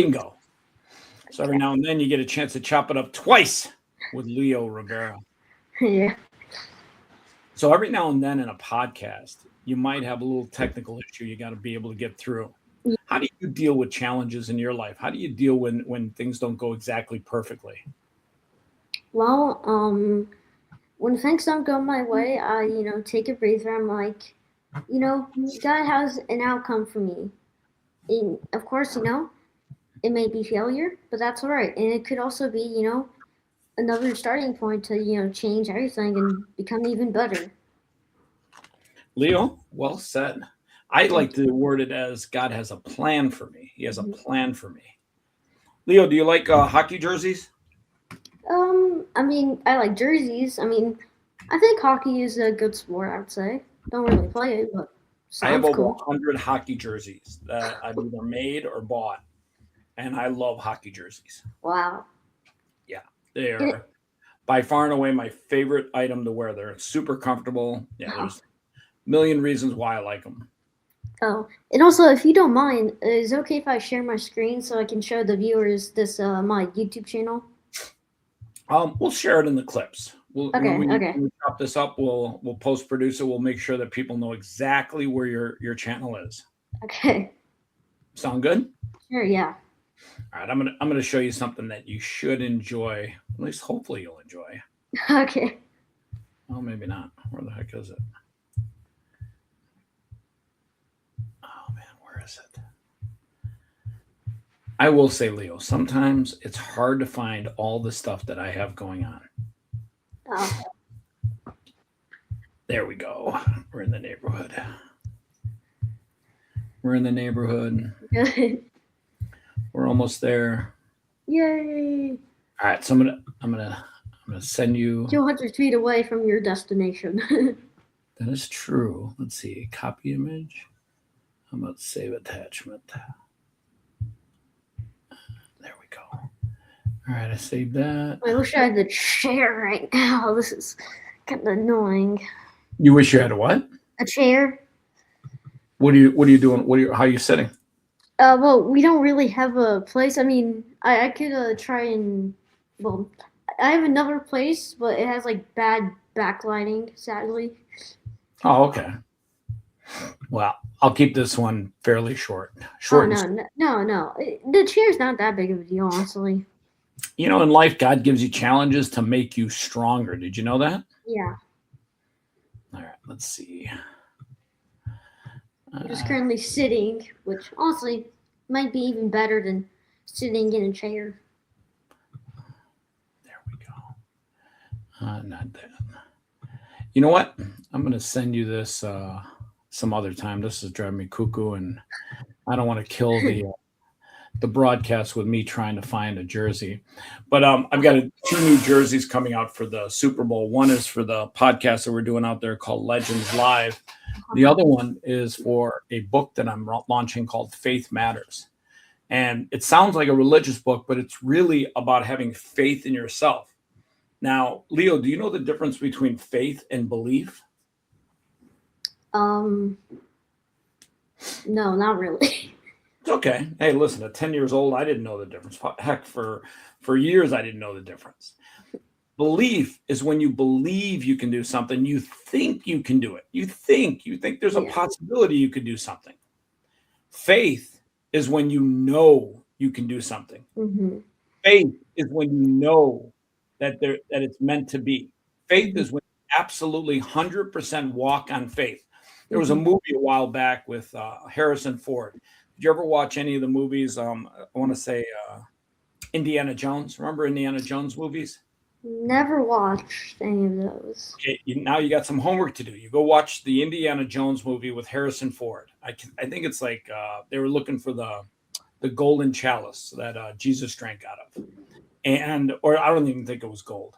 Bingo. So every now and then you get a chance to chop it up twice with Leo Rivera. Yeah. So every now and then in a podcast, you might have a little technical issue you got to be able to get through. How do you deal with challenges in your life? How do you deal when things don't go exactly perfectly? Well, when things don't go my way, I, take a breather. I'm like, God has an outcome for me. And of course, it may be failure, but that's all right. And it could also be, another starting point to, change everything and become even better. Leo, well said. I like Thank to word it as God has a plan for me. He has a you. plan for me. Leo, do you like hockey jerseys? I mean, I like jerseys. I mean, I think hockey is a good sport, I would say. Don't really play it, but I have sounds over cool. 100 hockey jerseys that I've either made or bought, and I love hockey jerseys. Wow. Yeah, they It, are by far and away my favorite item to wear. They're super comfortable. Yeah, oh, there's a million reasons why I like them. oh, and also, if you don't mind, is it okay if I share my screen so I can show the viewers this my YouTube channel? We'll share it in the clips. We'll, Okay, okay, when we chop this up, we'll post produce it. We'll make sure that people know exactly where your channel is. okay. Sound good? Sure, yeah. All right, I'm gonna show you something that you should enjoy. At least hopefully you'll enjoy. Okay. Oh, maybe not. Where the heck is it? Oh man, where is it? I will say, Leo, sometimes it's hard to find all the stuff that I have going on. Oh, There we go. We're in the neighborhood. We're in the neighborhood. good. We're almost there. Yay! All right, so I'm gonna send you. 200 feet away from your destination. That is true. Let's see. Copy image. How about save attachment? There we go. All right, I saved that. I wish I had the chair right now. This is kind of annoying. You wish you had a what? A chair? What are you doing? How are you sitting? Well, we don't really have a place. I mean, I could try and well, I have another place, but it has like bad backlighting, sadly. Oh, okay. Well, I'll keep this one fairly short. Oh Short and no, sweet. no, no, no. The chair's not that big of a deal, honestly. In life, God gives you challenges to make you stronger. Did you know that? Yeah, All right, let's see. I'm just Uh, currently sitting, which honestly might be even better than sitting in a chair. there we go. Not that. You know what? I'm gonna send you this some other time. This is driving me cuckoo, and I don't want to kill the broadcast with me trying to find a jersey. But I've got two new jerseys coming out for the Super Bowl. One is for the podcast that we're doing out there called Legends Live. The other one is for a book that I'm launching called Faith Matters. And it sounds like a religious book, but it's really about having faith in yourself. Now, Leo, do you know the difference between faith and belief? Um, no, not really. It's okay. Hey, listen, at 10 years old, I didn't know the difference. Heck, for years, I didn't know the difference. Belief is when you believe you can do something, you think you can do it. You think there's a Yeah. possibility you could do something. Faith is when you know you can do something. Mhm. Faith is when you know that it's meant to be. Faith Mhm. is when you absolutely 100% walk on faith. There was a Mhm. movie a while back with Harrison Ford. Did you ever watch any of the movies? I want to say Indiana Jones. Remember Indiana Jones movies? Never watched any of those. Okay, now you got some homework to do. You go watch the Indiana Jones movie with Harrison Ford. I think it's like they were looking for the golden chalice that Jesus drank out of, and or I don't even think it was gold.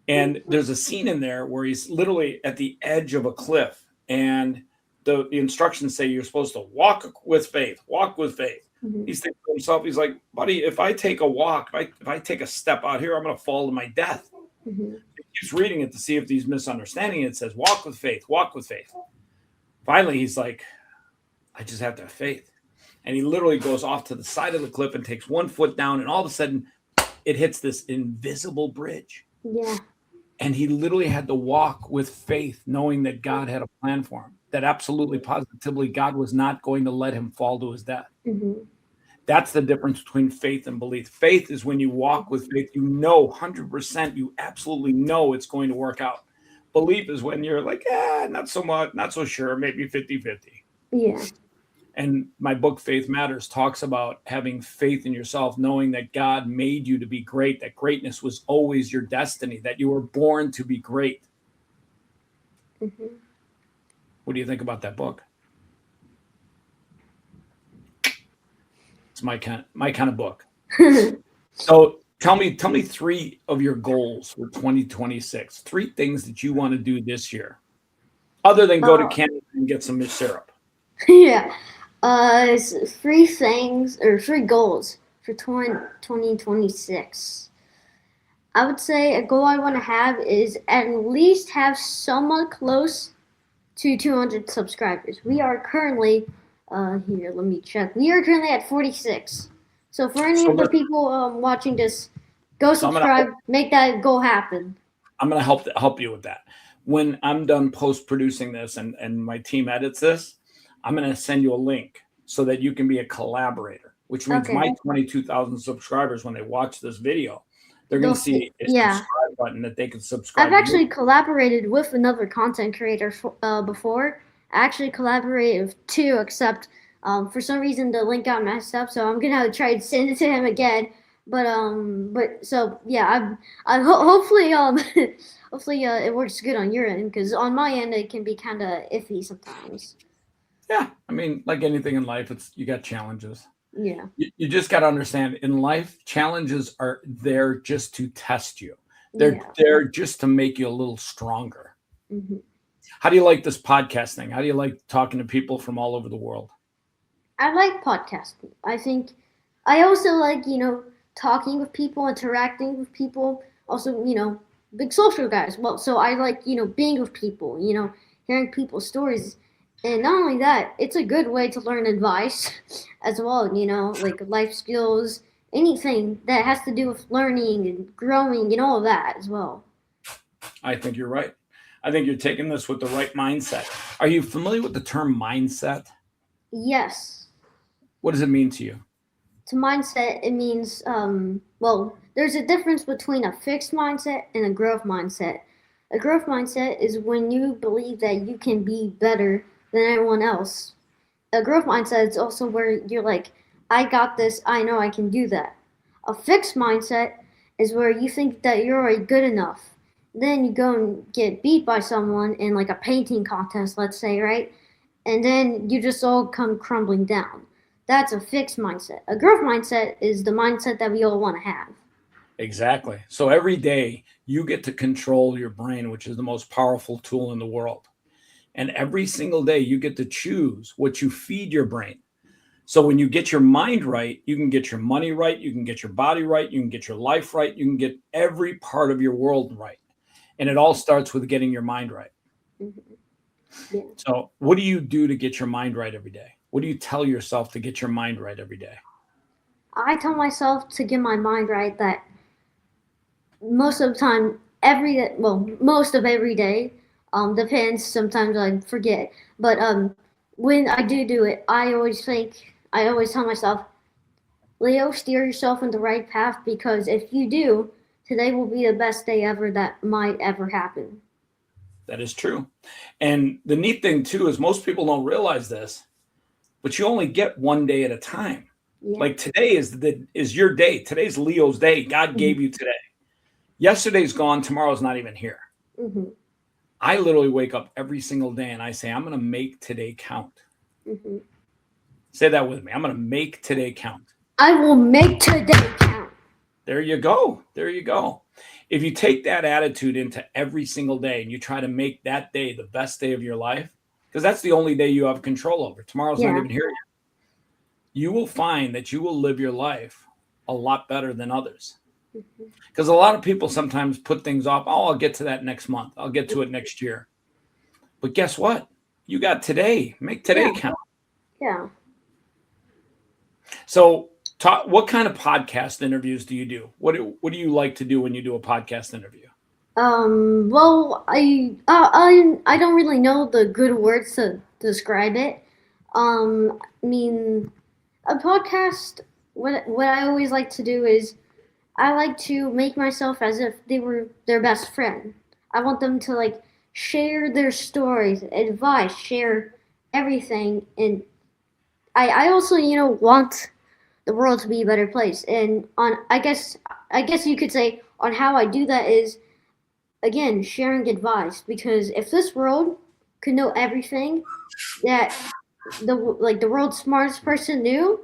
And there's a scene in there where he's literally at the edge of a cliff, and the instructions say you're supposed to walk with faith. Mhm. He's thinking to himself, he's like, buddy, if I take a walk, if I take a step out here, I'm going to fall to my death. Mhm. He keeps reading it to see if he's misunderstanding it. It says, walk with faith. Finally, he's like, I just have to have faith. And he literally goes off to the side of the cliff and takes 1 foot down, and all of a sudden it hits this invisible bridge. Yeah. And he literally had to walk with faith, knowing that God had a plan for him, that absolutely positively God was not going to let him fall to his death. Mm-hmm. That's the difference between faith and belief. Faith is when you walk with faith, you know 100%, you absolutely know it's going to work out. Belief is when you're like, not so much, not so sure, maybe 50-50. Yeah. And my book, Faith Matters, talks about having faith in yourself, knowing that God made you to be great, that greatness was always your destiny, that you were born to be great. Mm-hmm. What do you think about that book? It's my kind of book. So tell me 3 of your goals for 2026. 3 things that you want to do this year, other than go to Canada and get some syrup. Yeah. It's 3 things or 3 goals for 2026. I would say a goal I want to have is at least have someone close to 200 subscribers. We are currently, here, let me check. We are currently at 46. So for any of the people watching this, go subscribe, make that goal happen. I'm going to help you with that. When I'm done post-producing this and my team edits this, I'm going to send you a link so that you can be a collaborator, which means my 22,000 subscribers, when they watch this video, they're going to see a subscribe button that they can subscribe. I've actually collaborated with another content creator before. I actually collaborated with 2, except for some reason the link got messed up, so I'm gonna try to send it to him again. But so yeah, I hopefully hopefully it works good on your end, because on my end it can be kind of iffy sometimes. Yeah, I mean, like anything in life, you got challenges. Yeah. You just got to understand, in life, challenges are there just to test you. They're there just to make you a little stronger. Mm-hmm. How do you like this podcast thing? How do you like talking to people from all over the world? I like podcasting. I think I also like, talking with people, interacting with people. Also, big social guys. Well, so I like, being with people, hearing people's stories. And not only that, it's a good way to learn advice as well, like life skills, anything that has to do with learning and growing and all of that as well. I think you're right. I think you're taking this with the right mindset. Are you familiar with the term mindset? Yes. What does it mean to you? To mindset, it means, well, there's a difference between a fixed mindset and a growth mindset. A growth mindset is when you believe that you can be better than everyone else. A growth mindset is also where you're like, I got this, I know I can do that. A fixed mindset is where you think that you're already good enough. Then you go and get beat by someone in like a painting contest, let's say, right? And then you just all come crumbling down. That's a fixed mindset. A growth mindset is the mindset that we all want to have. Exactly. So every day you get to control your brain, which is the most powerful tool in the world. And every single day you get to choose what you feed your brain. So when you get your mind right, you can get your money right, you can get your body right, you can get your life right, you can get every part of your world right. And it all starts with getting your mind right. Mm-hmm. Yeah. So what do you do to get your mind right every day? What do you tell yourself to get your mind right every day? I tell myself to get my mind right that most of the time, most of every day, depends. Sometimes I forget, but when I do it, I always tell myself, Leo, steer yourself in the right path, because if you do, today will be the best day ever that might ever happen. That is true. And the neat thing too is most people don't realize this, but you only get one day at a time. Yeah. Like today is your day. Today's Leo's day. God gave you today. Yesterday's gone. Tomorrow's not even here. Mm-hmm. I literally wake up every single day and I say, I'm going to make today count. Mm-hmm. Say that with me. I'm going to make today count. I will make today count. There you go. There you go. If you take that attitude into every single day and you try to make that day the best day of your life, because that's the only day you have control over. Tomorrow's not even here yet. You will find that you will live your life a lot better than others. Because a lot of people sometimes put things off. Oh, I'll get to that next month. I'll get to it next year. But guess what? You got today. Make today count. Yeah. So, what kind of podcast interviews do you do? What do you like to do when you do a podcast interview? Well, I don't really know the good words to describe it. I mean, a podcast. What I always like to do is I like to make myself as if they were their best friend. I want them to like share their stories, advice, share everything, and I also want the world to be a better place. And on I guess you could say on how I do that is again sharing advice because if this world could know everything that the world's smartest person knew,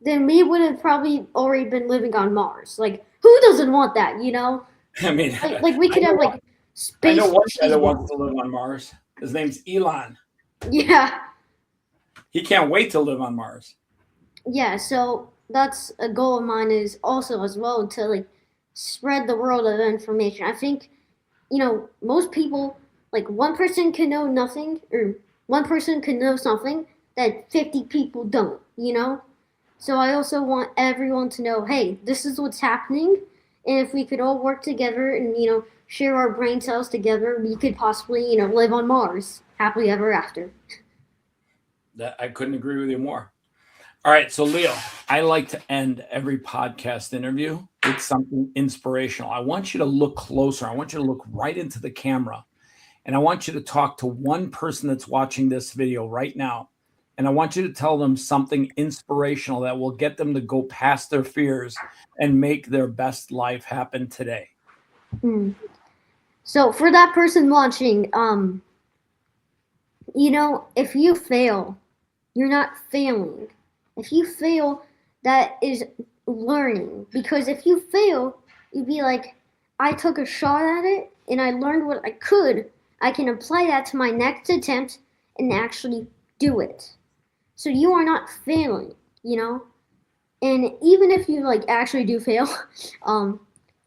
then we would have probably already been living on Mars. Like who doesn't want that, you know? I mean, Like we could have like I know space one guy cheese that wants balls. to live on Mars. His name's Elon. Yeah. He can't wait to live on Mars. Yeah, so that's a goal of mine is also as well to like spread the world of information. I think most people, like one person can know nothing, or one person can know something that 50 people don't. So I also want everyone to know, hey, this is what's happening. And if we could all work together and, share our brain cells together, we could possibly, live on Mars happily ever after. That I couldn't agree with you more. All right, so Leo, I like to end every podcast interview with something inspirational. I want you to look closer. I want you to look right into the camera. And I want you to talk to one person that's watching this video right now. And I want you to tell them something inspirational that will get them to go past their fears and make their best life happen today. Hmm. So for that person watching, if you fail, you're not failing. If you fail, that is learning. Because if you fail, you'd be like, I took a shot at it and I learned what I could. I can apply that to my next attempt and actually do it. So you are not failing. And even if you like actually do fail, um,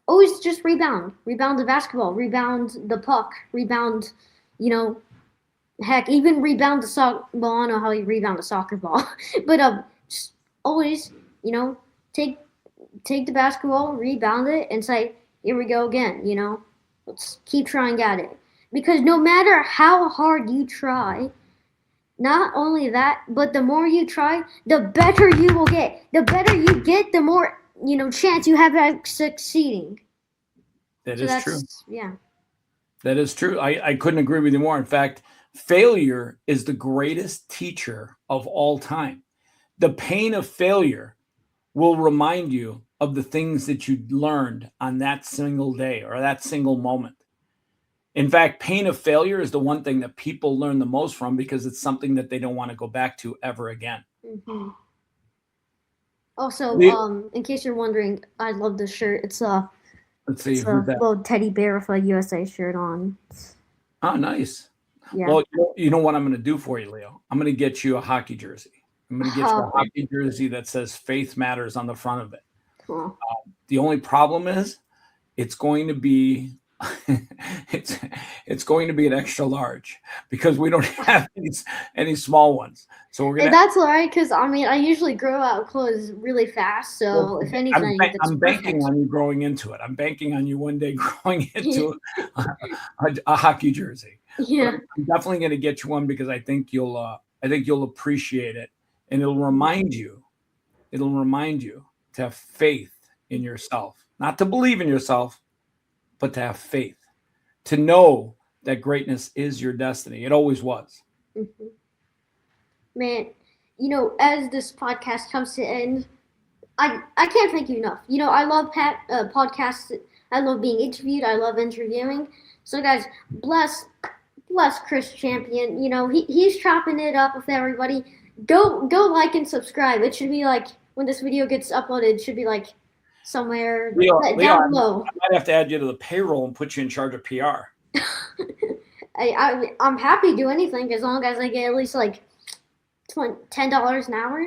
always just rebound the basketball, rebound the puck, rebound, you know, heck, even rebound the sock. Well, I don't know how you rebound a soccer ball, but just always, you know, take take the basketball, rebound it, and say, "Here we go again." Let's keep trying at it because no matter how hard you try, not only that, but the more you try, the better you will get. The better you get, the more chance you have at succeeding. That So is true. that's yeah. That is true. I couldn't agree with you more. In fact, failure is the greatest teacher of all time. The pain of failure will remind you of the things that you learned on that single day or that single moment. In fact, pain of failure is the one thing that people learn the most from because it's something that they don't want to go back to ever again. hmm Also, Le- in case you're wondering, I love this shirt. Let's see, It's who's a that? little teddy bear with a USA shirt on. Oh, nice. Yeah. Well, you know what I'm going to do for you, Leo? I'm going to get you a hockey jersey. I'm going to get you a Oh, hockey jersey that says faith matters on the front of it. cool. The only problem is it's going to be it's it's going to be an extra large because we don't have any small ones. So we're And gonna. that's alright, because I mean, I usually grow out clothes really fast, Well, so if anything, that's I'm banking perfect. on you growing into it. I'm banking on you one day growing into a hockey jersey. But Yeah. I'm definitely going to get you one because I think you'll appreciate it, and it'll remind you to have faith in yourself, not to believe in yourself, but to have faith, to know that greatness is your destiny. It always was. Mhm. Man, as this podcast comes to end, I can't thank you enough. I love podcasts. I love being interviewed. I love interviewing. So guys, bless Chris Champion. He's chopping it up with everybody. Go like and subscribe. It should be like when this video gets uploaded. It should be like somewhere Leo, down I below. might have to add you to the payroll and put you in charge of PR. I'm happy to do anything as long as I get at least like $10 an hour,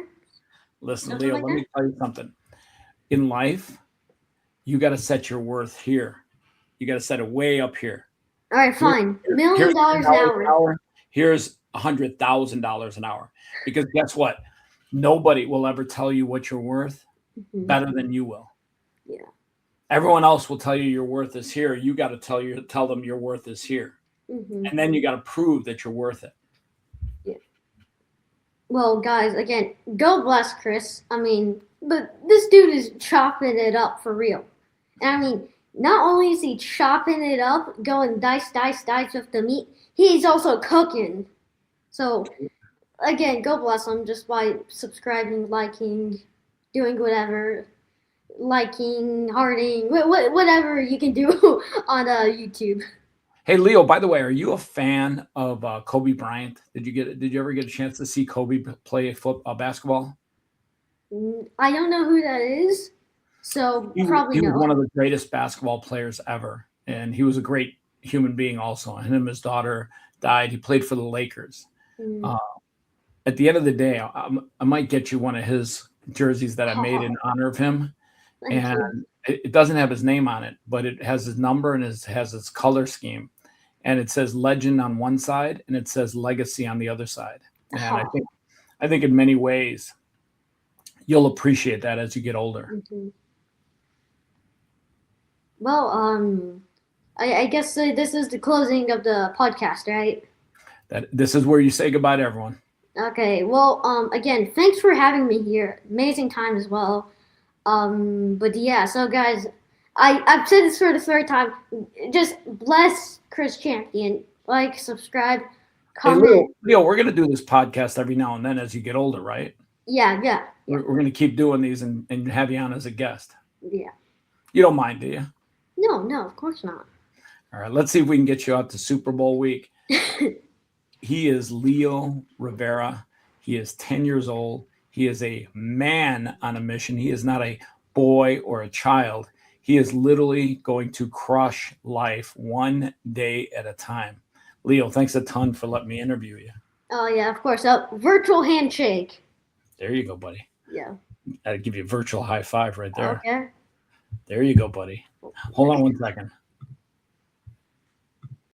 Listen, something Leo, like let that. me tell you something. In life, you got to set your worth here. You got to set it way up here. All right, Here- fine. Here's $1,000,000 an $10 an hour. hour. Here's $100,000 an hour. Because guess what? Nobody will ever tell you what you're worth Mhm. better than you will. Yeah. Everyone else will tell you your worth is here. You got to tell them your worth is here. Mhm. And then you got to prove that you're worth it. Yeah. Well, guys, again, go bless Chris. I mean, but this dude is chopping it up for real. And I mean, not only is he chopping it up, going dice with the meat, he's also cooking. So again, go bless him just by subscribing, liking, doing whatever, liking, hearting, whatever you can do on YouTube. Hey Leo, by the way, are you a fan of Kobe Bryant? Did you ever get a chance to see Kobe play basketball? I don't know who that is, so probably He was one no. of the greatest basketball players ever, and he was a great human being also. Him and his daughter died. He played for the Lakers. Mm. Uh, at the end of the day, I might get you one of his jerseys that I made in honor of him, Thank and you. it doesn't have his name on it, but it has his number and has his color scheme, and it says legend on one side and it says legacy on the other side. And I think in many ways you'll appreciate that as you get older. Mhm. Well, I guess this is the closing of the podcast, right? That this is where you say goodbye to everyone. Okay. Well, again, thanks for having me here. Amazing time as well. But yeah, so guys, I've said this for the third time. Just bless Chris Champion. Like, subscribe, Hey comment. Leo, we're gonna do this podcast every now and then as you get older, right? Yeah, yeah, yeah, We're gonna keep doing these and have you on as a guest. yeah. You don't mind, do you? No, no, of course not. All right, let's see if we can get you out to Super Bowl week. He is Leo Rivera. He is 10 years old. He is a man on a mission. He is not a boy or a child. He is literally going to crush life one day at a time. Leo, thanks a ton for letting me interview you. Oh yeah, of course. Virtual handshake. There you go, buddy. Yeah. I'd give you a virtual high five right there. Okay. There you go, buddy. Hold on one second.